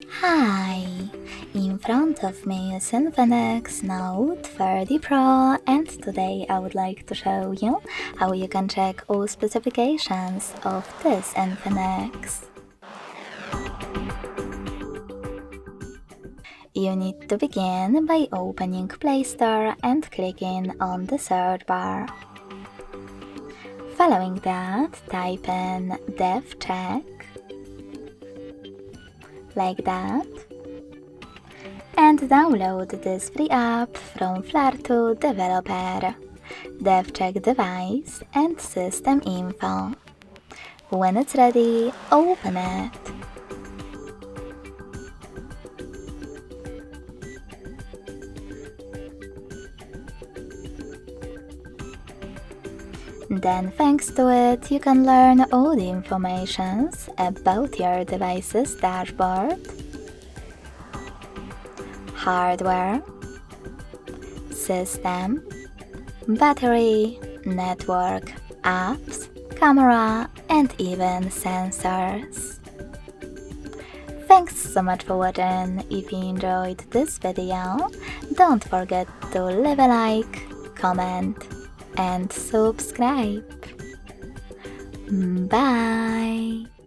Hi! In front of me is Infinix Note 30 Pro, and today I would like to show you how you can check all specifications of this Infinix. You need to begin by opening Play Store and clicking on the search bar. Following that, type in DevCheck, like that, and download this free app from Flare2 developer, DevCheck device and system info. When it's ready, open it. Then thanks to it, you can learn all the informations about your device's dashboard, hardware, system, battery, network, apps, camera, and even sensors. Thanks so much for watching. If you enjoyed this video, don't forget to leave a like, comment, and subscribe. Bye!